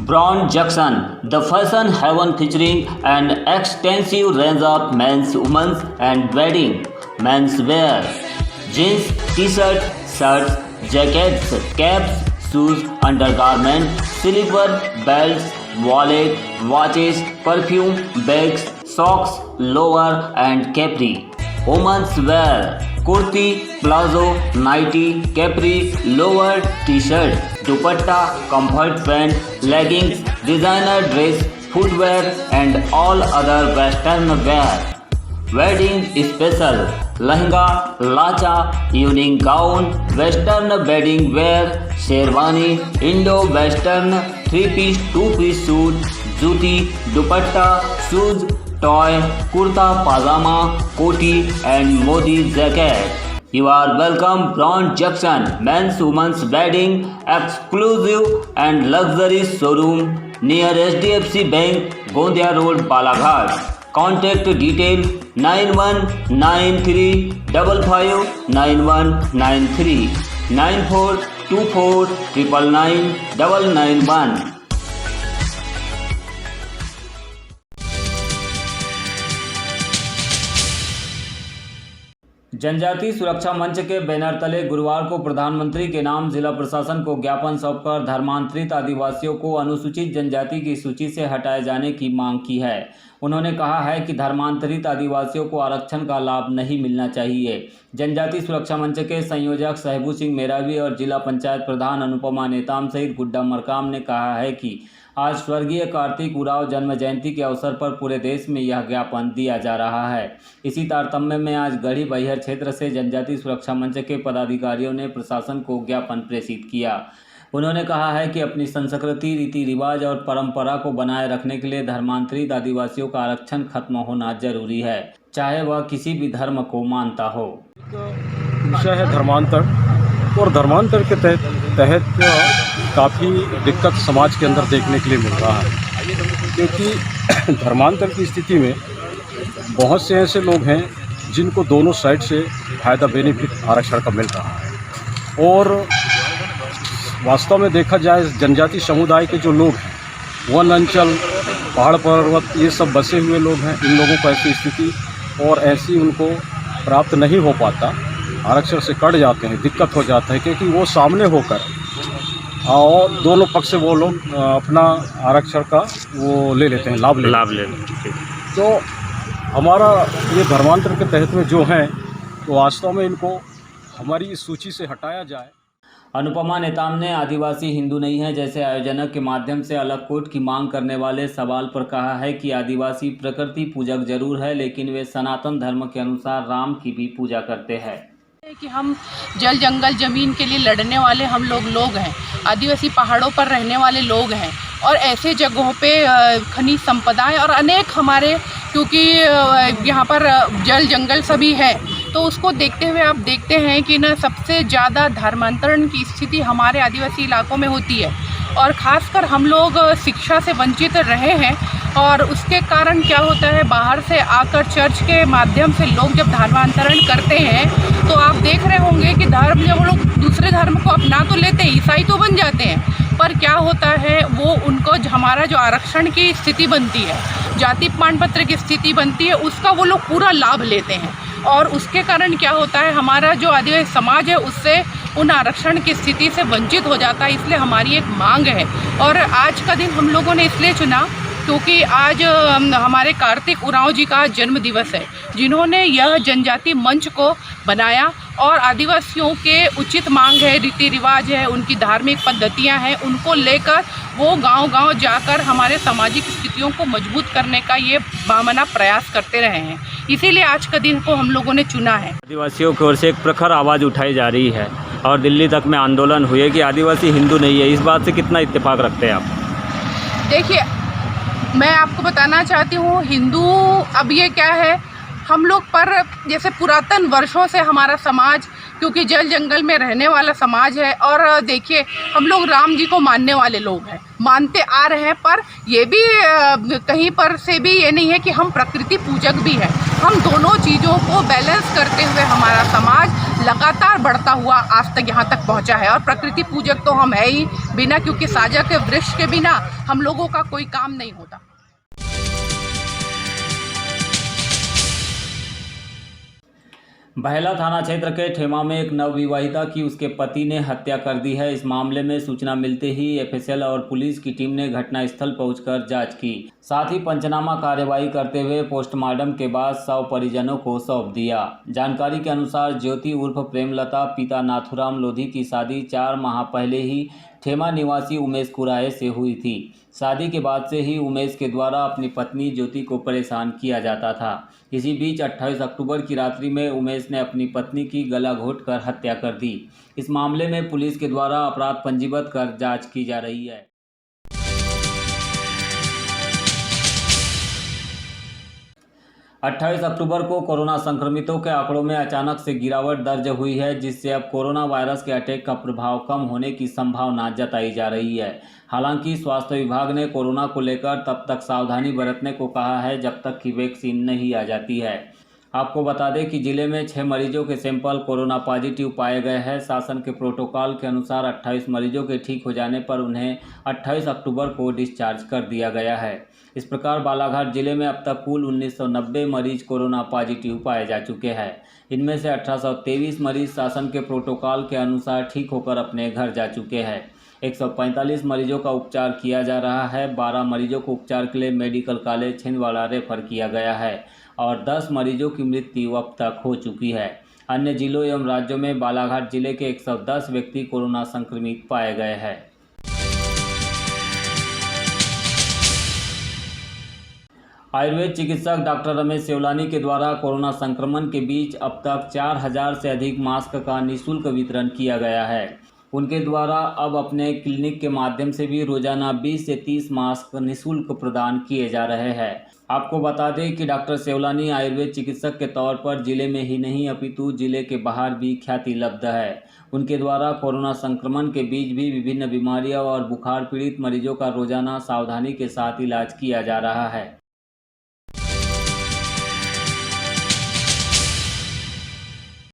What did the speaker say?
Brown Junction, the fashion haven featuring an extensive range of men's, women's, and wedding menswear, jeans, t-shirt, shirts, jackets, caps, shoes, undergarments, silver belts, wallet, watches, perfume, bags, socks, lower, and capri. Women's wear, kurti, palazzo, nightie, capri, lower, t-shirt, dupatta, comfort pant, leggings, designer dress, footwear, and all other western wear. Wedding special, lehenga, लाचा, evening gown, western wedding wear, sherwani, Indo western, 3-piece, 2-piece suit, juti, dupatta, shoes, toy, kurta pajama, कोटी and Modi jacket. You are welcome Brown Junction, men's women's wedding exclusive and luxury showroom near HDFC Bank, Gondia Road, Balaghat. Contact detail 9193 55 9193 9424 999 991. जनजाति सुरक्षा मंच के banner तले गुरुवार को प्रधानमंत्री के नाम जिला प्रशासन को ज्ञापन सौंपकर धर्मांतरित आदिवासियों को अनुसूचित जनजाति की सूची से हटाए जाने की मांग की है। उन्होंने कहा है कि धर्मांतरित आदिवासियों को आरक्षण का लाभ नहीं मिलना चाहिए। जनजाति सुरक्षा मंच के संयोजक सहबू सिंह मेरावी और जिला पंचायत प्रधान अनुपमा नेताम सहित गुड्डा मरकाम ने कहा है कि आज स्वर्गीय कार्तिक उरांव जन्म जयंती के अवसर पर पूरे देश में यह ज्ञापन दिया जा रहा है। इसी तारतम्य में आज गढ़ी बहियर क्षेत्र से जनजाति सुरक्षा मंच के पदाधिकारियों ने प्रशासन को ज्ञापन प्रेषित किया। उन्होंने कहा है कि अपनी संस्कृति, रीति रिवाज और परंपरा को बनाए रखने के लिए धर्मांतरित आदिवासियों का आरक्षण खत्म होना जरूरी है, चाहे वह किसी भी धर्म को मानता हो। विषय है धर्मांतर, और धर्मांतर के तहत काफ़ी दिक्कत समाज के अंदर देखने के लिए मिल रहा है, क्योंकि धर्मांतर की स्थिति में बहुत से ऐसे लोग हैं जिनको दोनों साइड से फ़ायदा बेनिफिट आरक्षण का मिल रहा है। और वास्तव में देखा जाए जनजाति समुदाय के जो लोग हैं, वन अंचल, पहाड़ पर्वत, ये सब बसे हुए लोग हैं, इन लोगों को ऐसी स्थिति और ऐसी उनको प्राप्त नहीं हो पाता, आरक्षण से कट जाते हैं, दिक्कत हो जाता है, क्योंकि वो सामने होकर और दोनों पक्ष से वो लोग अपना आरक्षण का वो ले लेते हैं, लाभ लेते हैं। तो हमारा ये धर्मांतर के तहत में जो हैं, तो वास्तव में इनको हमारी इस सूची से हटाया जाए। अनुपमा नेताम ने आदिवासी हिंदू नहीं है जैसे आयोजनक के माध्यम से अलग कोट की मांग करने वाले सवाल पर कहा है कि आदिवासी प्रकृति पूजक जरूर है, लेकिन वे सनातन धर्म के अनुसार राम की भी पूजा करते हैं। कि हम जल जंगल ज़मीन के लिए लड़ने वाले हम लोग हैं, आदिवासी पहाड़ों पर रहने वाले लोग हैं, और ऐसे जगहों पे खनिज संपदाएं और अनेक हमारे, क्योंकि यहाँ पर जल जंगल सभी है, तो उसको देखते हुए आप देखते हैं कि ना सबसे ज़्यादा धर्मांतरण की स्थिति हमारे आदिवासी इलाकों में होती है, और ख़ासकर हम लोग शिक्षा से वंचित रहे हैं। और उसके कारण क्या होता है, बाहर से आकर चर्च के माध्यम से लोग जब धर्मांतरण करते हैं, तो आप देख रहे होंगे कि धर्म जब लोग दूसरे धर्म को अपना तो लेते हैं, ईसाई तो बन जाते हैं, पर क्या होता है वो उनको हमारा जो आरक्षण की स्थिति बनती है, जाति प्रमाण पत्र की स्थिति बनती है, उसका वो लोग पूरा लाभ लेते हैं। और उसके कारण क्या होता है, हमारा जो आदिवासी समाज है उससे उन आरक्षण की स्थिति से वंचित हो जाता है। इसलिए हमारी एक मांग है, और आज का दिन हम लोगों ने इसलिए चुना क्योंकि आज हमारे कार्तिक उरांव जी का जन्म दिवस है, जिन्होंने यह जनजाति मंच को बनाया, और आदिवासियों के उचित मांग है, रीति रिवाज है, उनकी धार्मिक पद्धतियां हैं, उनको लेकर वो गांव-गांव जाकर हमारे सामाजिक स्थितियों को मजबूत करने का ये बामना प्रयास करते रहे हैं। इसीलिए आज का दिन को हम लोगों ने चुना है। आदिवासियों की ओर से एक प्रखर आवाज़ उठाई जा रही है और दिल्ली तक में आंदोलन हुए कि आदिवासी हिंदू नहीं है, इस बात से कितना इत्तेफाक रखते हैं आप? देखिए, मैं आपको बताना चाहती हूँ, हिंदू अब ये क्या है, हम लोग पर जैसे पुरातन वर्षों से हमारा समाज, क्योंकि जल जंगल में रहने वाला समाज है, और देखिए हम लोग राम जी को मानने वाले लोग हैं, मानते आ रहे हैं, पर ये भी कहीं पर से भी ये नहीं है कि हम प्रकृति पूजक भी हैं। हम दोनों चीज़ों को बैलेंस करते हुए हमारा समाज लगातार बढ़ता हुआ आज तक यहाँ तक पहुँचा है। और प्रकृति पूजक तो हम है ही, बिना क्योंकि साजा के वृक्ष के बिना हम लोगों का कोई काम नहीं होता। बहेला थाना क्षेत्र के ठेमा में एक नवविवाहिता की उसके पति ने हत्या कर दी है। इस मामले में सूचना मिलते ही एफएसएल और पुलिस की टीम ने घटनास्थल पहुंचकर जांच की, साथ ही पंचनामा कार्यवाही करते हुए पोस्टमार्टम के बाद शव परिजनों को सौंप दिया। जानकारी के अनुसार ज्योति उर्फ प्रेमलता पिता नाथुराम लोधी की शादी 4 माह पहले ही ठेमा निवासी उमेश कुराए से हुई थी। शादी के बाद से ही उमेश के द्वारा अपनी पत्नी ज्योति को परेशान किया जाता था। इसी बीच 28 अक्टूबर की रात्रि में उमेश ने अपनी पत्नी की गला घोंटकर हत्या कर दी। इस मामले में पुलिस के द्वारा अपराध पंजीबद्ध कर जांच की जा रही है। अट्ठाईस अक्टूबर को कोरोना संक्रमितों के आंकड़ों में अचानक से गिरावट दर्ज हुई है, जिससे अब कोरोना वायरस के अटैक का प्रभाव कम होने की संभावना जताई जा रही है। हालांकि स्वास्थ्य विभाग ने कोरोना को लेकर तब तक सावधानी बरतने को कहा है जब तक कि वैक्सीन नहीं आ जाती है। आपको बता दें कि जिले में 6 मरीजों के सैंपल कोरोना पॉजिटिव पाए गए हैं। शासन के प्रोटोकॉल के अनुसार 28 मरीजों के ठीक हो जाने पर उन्हें 28 अक्टूबर को डिस्चार्ज कर दिया गया है। इस प्रकार बालाघाट जिले में अब तक कुल 1990 मरीज कोरोना पॉजिटिव पाए जा चुके हैं। इनमें से 1823 मरीज शासन के प्रोटोकॉल के अनुसार ठीक होकर अपने घर जा चुके हैं। 145 मरीजों का उपचार किया जा रहा है। 12 मरीजों को उपचार के लिए मेडिकल कॉलेज छिंदवाड़ा रेफर किया गया है और 10 मरीजों की मृत्यु अब तक हो चुकी है। अन्य जिलों एवं राज्यों में बालाघाट जिले के 110 व्यक्ति कोरोना संक्रमित पाए गए हैं। आयुर्वेद चिकित्सक डॉक्टर रमेश सेवलानी के द्वारा कोरोना संक्रमण के बीच अब तक 4000 से अधिक मास्क का निःशुल्क वितरण किया गया है। उनके द्वारा अब अपने क्लिनिक के माध्यम से भी रोजाना 20 से 30 मास्क निःशुल्क प्रदान किए जा रहे हैं। आपको बता दें कि डॉक्टर सेवलानी आयुर्वेद चिकित्सक के तौर पर जिले में ही नहीं अपितु जिले के बाहर भी ख्याति लब्ध है। उनके द्वारा कोरोना संक्रमण के बीच भी विभिन्न बीमारियों और बुखार पीड़ित मरीजों का रोजाना सावधानी के साथ इलाज किया जा रहा है।